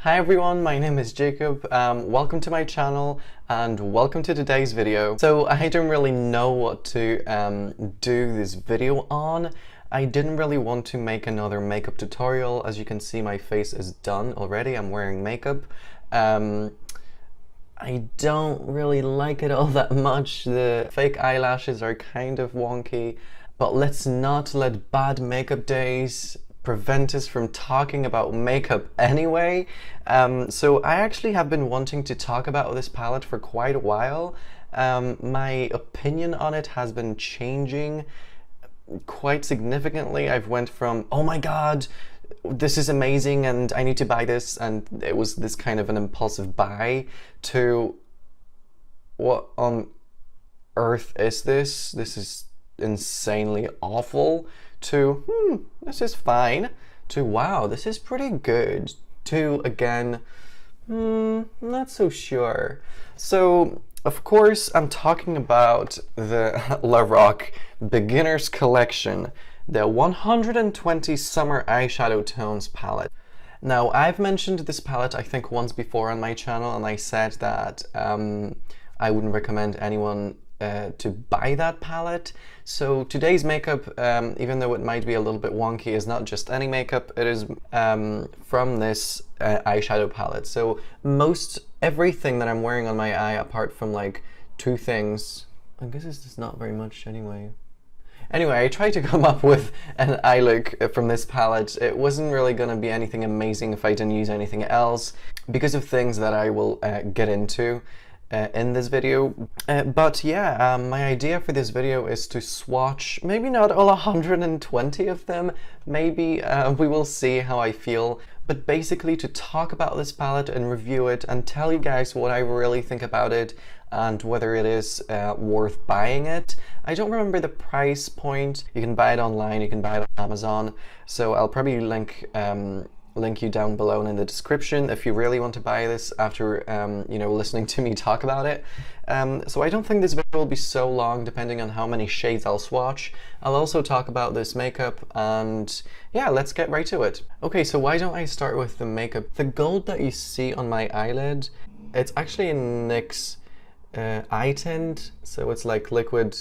Hi everyone, my name is Jakub. Welcome to my channel and welcome to today's video. So I don't really know what to do this video on. I didn't really want to make another makeup tutorial. As you can see, my face is done already. I'm wearing makeup. I don't really like it all that much. The fake eyelashes are kind of wonky, but let's not let bad makeup days prevent us from talking about makeup anyway. So I actually have been wanting to talk about this palette for quite a while. My opinion on it has been changing quite significantly. I've went from, oh my god, this is amazing and I need to buy this, and it was this kind of an impulsive buy, to what on earth is this? This is insanely awful, to this is fine, to wow, this is pretty good, to again, not so sure. So of course I'm talking about the LAROC Beginner's Collection, the 120 Summer Eyeshadow Tones palette. Now, I've mentioned this palette I think once before on my channel, and I said that I wouldn't recommend anyone to buy that palette. So today's makeup, even though it might be a little bit wonky, is not just any makeup. It is from this eyeshadow palette. So everything that I'm wearing on my eye, apart from like two things, I guess this is not very much anyway. Anyway, I tried to come up with an eye look from this palette. It wasn't really going to be anything amazing if I didn't use anything else, because of things that I will get into in this video. But yeah, my idea for this video is to swatch, maybe not all 120 of them, maybe we will see how I feel, but basically to talk about this palette and review it and tell you guys what I really think about it and whether it is worth buying it. I don't remember the price point. You can buy it online, you can buy it on Amazon, so I'll probably link you down below in the description if you really want to buy this after you know, listening to me talk about it. So I don't think this video will be so long, depending on how many shades I'll swatch. I'll also talk about this makeup, and yeah, let's get right to it. Okay, so why don't I start with the makeup? The gold that you see on my eyelid, it's actually a NYX eye tint, so it's like liquid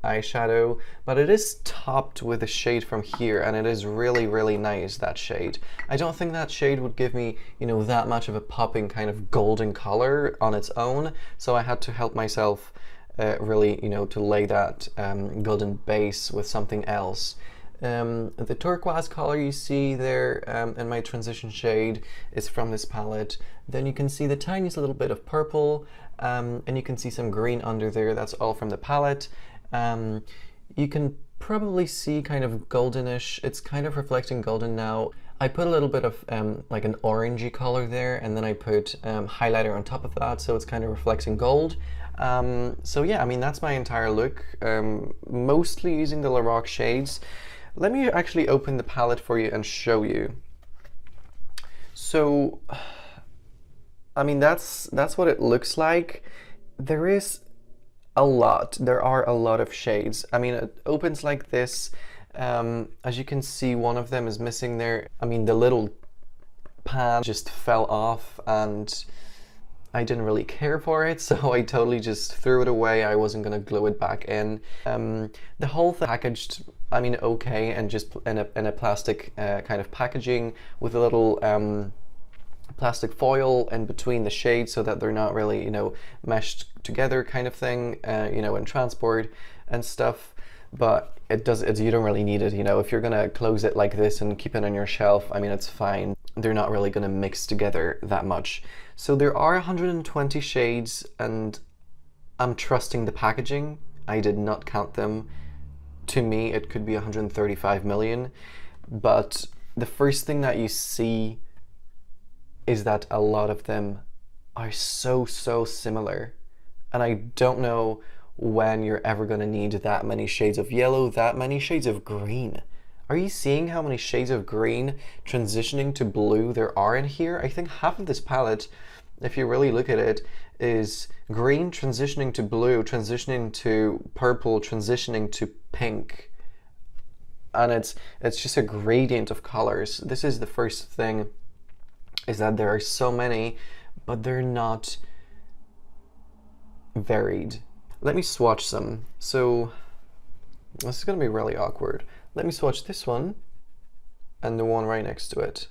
eyeshadow, but it is topped with a shade from here, and it is really, really nice, that shade. I don't think that shade would give me, you know, that much of a popping kind of golden color on its own, so I had to help myself really, you know, to lay that golden base with something else. The turquoise color you see there in my transition shade is from this palette. Then you can see the tiniest little bit of purple, and you can see some green under there. That's all from the palette. You can probably see kind of goldenish. It's kind of reflecting golden now. I put a little bit of like an orangey color there, and then I put highlighter on top of that, so it's kind of reflecting gold. So yeah, I mean, that's my entire look, mostly using the LAROC shades. Let me actually open the palette for you and show you. So, I mean, that's what it looks like. There are a lot of shades. I mean, it opens like this. As you can see, one of them is missing there. I mean, the little pan just fell off, and I didn't really care for it, so I totally just threw it away. I wasn't gonna glue it back in. The whole thing packaged, I mean, okay, and just in a plastic kind of packaging with a little plastic foil in between the shades, so that they're not really, you know, meshed together kind of thing, you know, in transport and stuff. But you don't really need it, you know. If you're gonna close it like this and keep it on your shelf, I mean, it's fine. They're not really gonna mix together that much. So there are 120 shades, and I'm trusting the packaging. I did not count them. To me, it could be 135 million, but the first thing that you see is that a lot of them are so similar, and I don't know when you're ever going to need that many shades of yellow, that many shades of green. Are you seeing how many shades of green transitioning to blue there are in here? I think half of this palette, if you really look at it, is green transitioning to blue, transitioning to purple, transitioning to pink. And it's just a gradient of colors. This is the first thing is that there are so many, but they're not varied. Let me swatch some. So this is gonna be really awkward. Let me swatch this one and the one right next to it.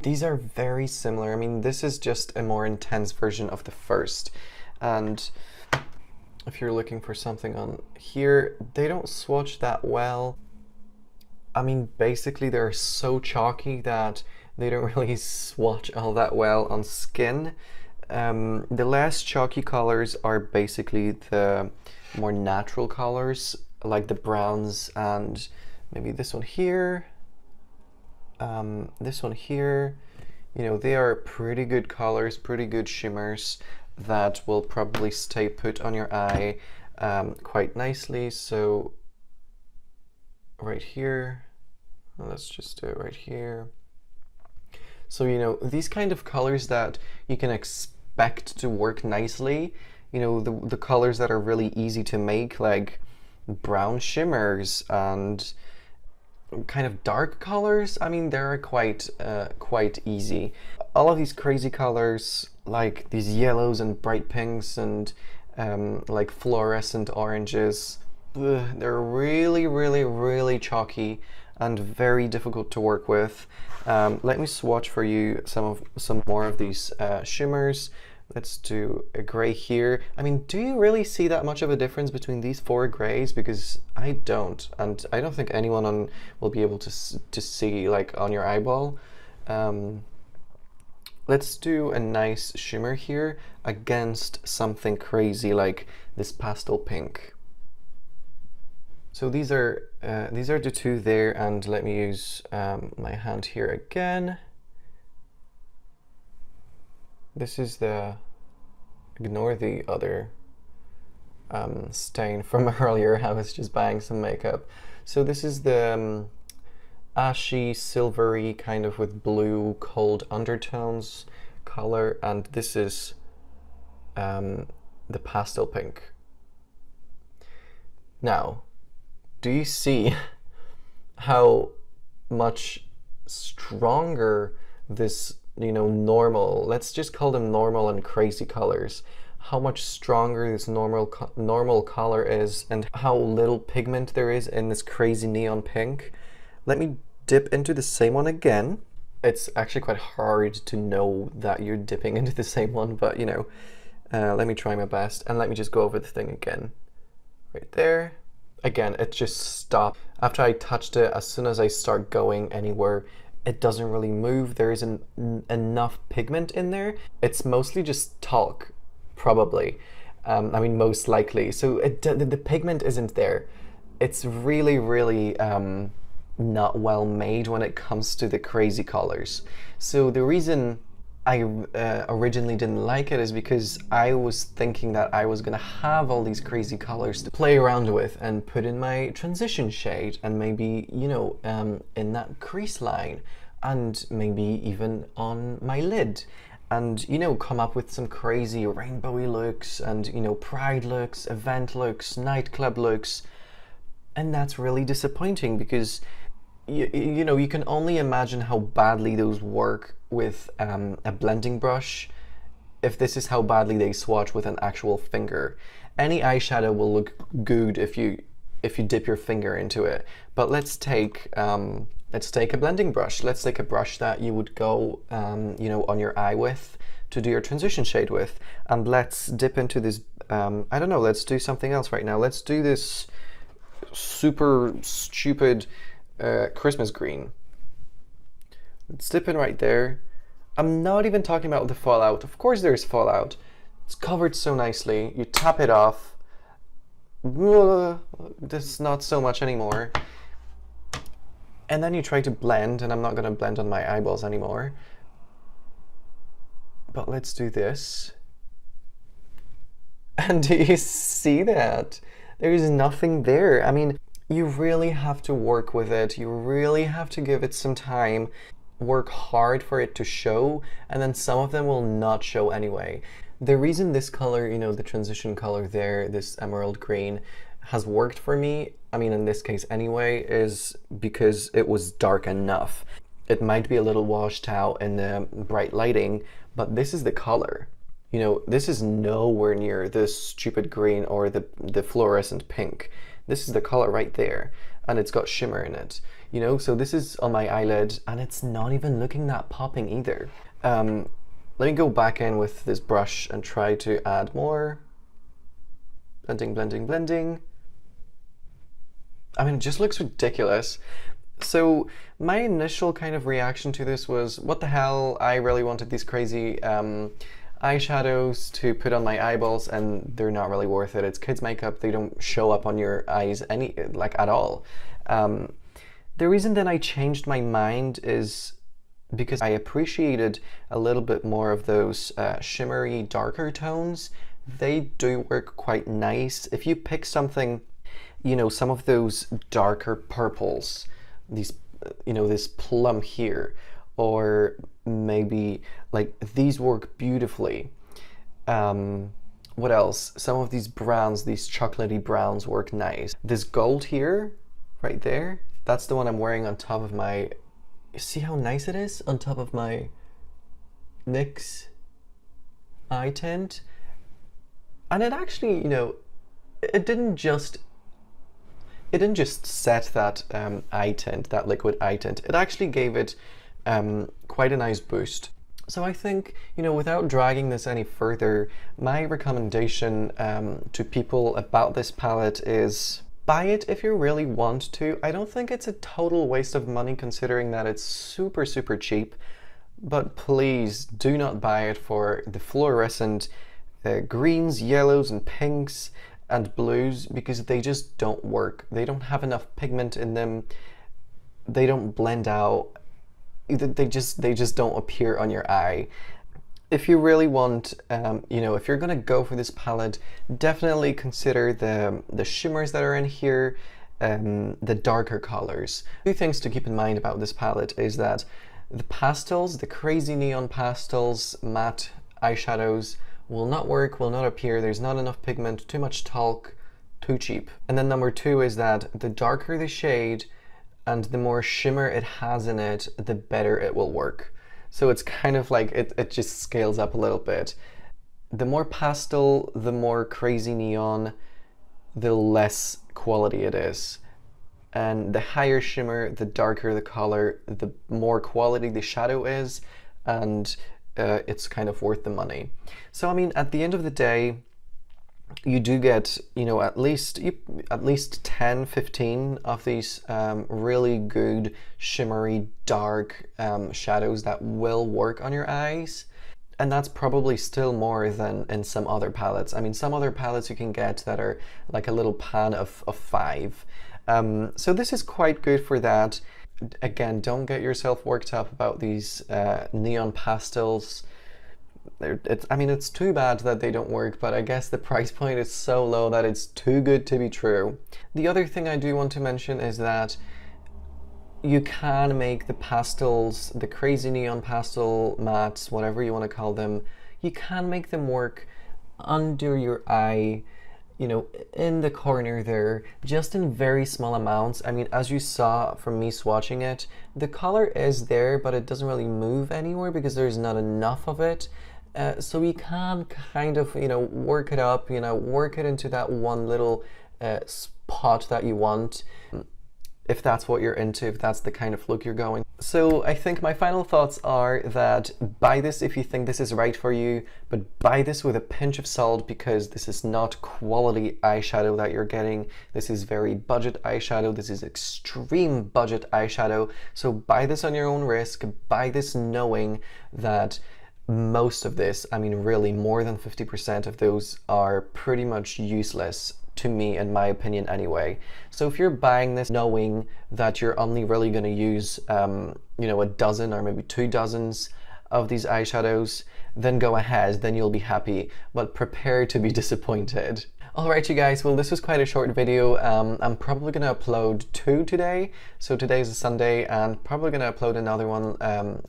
These are very similar. I mean, this is just a more intense version of the first. And if you're looking for something on here, they don't swatch that well. I mean, basically they're so chalky that they don't really swatch all that well on skin. The less chalky colors are basically the more natural colors, like the browns and maybe this one here. This one here, you know, they are pretty good colors, pretty good shimmers that will probably stay put on your eye quite nicely. So right here, let's just do it right here. So, you know, these kind of colors that you can expect to work nicely, you know, the colors that are really easy to make, like brown shimmers and kind of dark colors, I mean, they're quite easy. All of these crazy colors, like these yellows and bright pinks and like fluorescent oranges, they're really chalky and very difficult to work with. Let me swatch for you some more of these shimmers. Let's do a gray here. I mean, do you really see that much of a difference between these 4 grays? Because I don't, and I don't think anyone will be able to see like on your eyeball. Let's do a nice shimmer here against something crazy like this pastel pink. So these are the 2 there, and let me use my hand here again. This is the, ignore the other stain from earlier. I was just buying some makeup. So this is the ashy, silvery, kind of with blue, cold undertones color, and this is the pastel pink. Now, do you see how much stronger this, you know, normal, let's just call them normal and crazy colors, how much stronger this normal color is and how little pigment there is in this crazy neon pink? Let me dip into the same one again. It's actually quite hard to know that you're dipping into the same one, but you know, let me try my best, and let me just go over the thing again. Right there. Again, it just stopped. After I touched it, as soon as I start going anywhere, it doesn't really move. There isn't enough pigment in there. It's mostly just talc, probably. I mean, most likely. So the pigment isn't there. It's really not well made when it comes to the crazy colors. So the reason I originally didn't like it is because I was thinking that I was gonna have all these crazy colors to play around with and put in my transition shade, and maybe, you know, in that crease line, and maybe even on my lid, and, you know, come up with some crazy rainbowy looks and, you know, pride looks, event looks, nightclub looks. And that's really disappointing because you know, you can only imagine how badly those work with a blending brush if this is how badly they swatch with an actual finger. Any eyeshadow will look good if you dip your finger into it. But let's take a blending brush. Let's take a brush that you would go you know, on your eye with to do your transition shade with, and let's dip into this. I don't know. Let's do something else right now. Let's do this super stupid Christmas green. Let's dip in right there. I'm not even talking about the fallout. Of course there's fallout. It's covered so nicely. You tap it off. There's not so much anymore. And then you try to blend, and I'm not gonna blend on my eyeballs anymore. But let's do this. And do you see that? There is nothing there. I mean, you really have to work with it. You really have to give it some time, work hard for it to show, and then some of them will not show anyway. The reason this color, you know, the transition color there, this emerald green, has worked for me, I mean in this case anyway, is because it was dark enough. it might be a little washed out in the bright lighting, but this is the color. You know, this is nowhere near this stupid green or the fluorescent pink. This is the color right there, and it's got shimmer in it. You know, so this is on my eyelid, and it's not even looking that popping either. Let me go back in with this brush and try to add more. Blending, blending, blending. I mean, it just looks ridiculous. So my initial kind of reaction to this was, what the hell? I really wanted these crazy eyeshadows to put on my eyeballs, and they're not really worth it. It's kids makeup. They don't show up on your eyes at all. The reason that I changed my mind is because I appreciated a little bit more of those shimmery, darker tones. They do work quite nice. If you pick something, you know, some of those darker purples, these, you know, this plum here, or maybe like these work beautifully. What else? Some of these browns, these chocolatey browns work nice. This gold here, right there, that's the one I'm wearing on top of my, you see how nice it is? On top of my NYX eye tint. And it actually, you know, it didn't just set that eye tint, that liquid eye tint. It actually gave it quite a nice boost. So I think, you know, without dragging this any further, my recommendation to people about this palette is buy it if you really want to. I don't think it's a total waste of money considering that it's super, super cheap, but please do not buy it for the fluorescent greens, yellows, and pinks and blues, because they just don't work. They don't have enough pigment in them. They don't blend out. They just don't appear on your eye. If you really want, you know, if you're gonna go for this palette, definitely consider the shimmers that are in here, the darker colors. Two things to keep in mind about this palette is that the pastels, the crazy neon pastels, matte eyeshadows, will not work, will not appear. There's not enough pigment, too much talc, too cheap. And then number two is that the darker the shade and the more shimmer it has in it, the better it will work. So it's kind of like it just scales up a little bit. The more pastel, the more crazy neon, the less quality it is. And the higher shimmer, the darker the color, the more quality the shadow is, and it's kind of worth the money. So I mean, at the end of the day, you do get, you know, at least 10, 15 of these really good shimmery dark shadows that will work on your eyes. And that's probably still more than in some other palettes. I mean, some other palettes you can get that are like a little pan of 5. So this is quite good for that. Again, don't get yourself worked up about these neon pastels. I mean, it's too bad that they don't work, but I guess the price point is so low that it's too good to be true. The other thing I do want to mention is that you can make the pastels, the crazy neon pastel mattes, whatever you want to call them, you can make them work under your eye, you know, in the corner there, just in very small amounts. I mean, as you saw from me swatching it, the color is there, but it doesn't really move anywhere because there's not enough of it. So you can kind of, you know, work it up, you know, work it into that one little spot that you want, if that's what you're into, if that's the kind of look you're going. So I think my final thoughts are that buy this if you think this is right for you, but buy this with a pinch of salt, because this is not quality eyeshadow that you're getting. This is very budget eyeshadow. This is extreme budget eyeshadow. So buy this on your own risk. Buy this knowing that most of this, I mean really more than 50% of those are pretty much useless to me, in my opinion anyway. So if you're buying this knowing that you're only really going to use you know, a dozen or maybe 2 dozens of these eyeshadows, then go ahead, then you'll be happy, but prepare to be disappointed. Alright you guys, well this was quite a short video. I'm probably going to upload 2 today. So today is a Sunday, and probably going to upload another one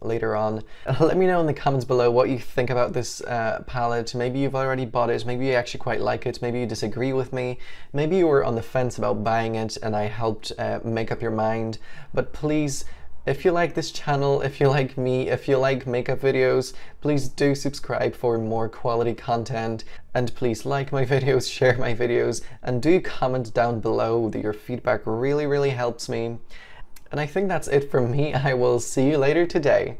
later on. Let me know in the comments below what you think about this palette. Maybe you've already bought it, maybe you actually quite like it, maybe you disagree with me, maybe you were on the fence about buying it and I helped make up your mind. But please If you like this channel, if you like me, if you like makeup videos, please do subscribe for more quality content, and please like my videos, share my videos, and do comment down below. Your feedback really helps me. And I think that's it from me. I will see you later today.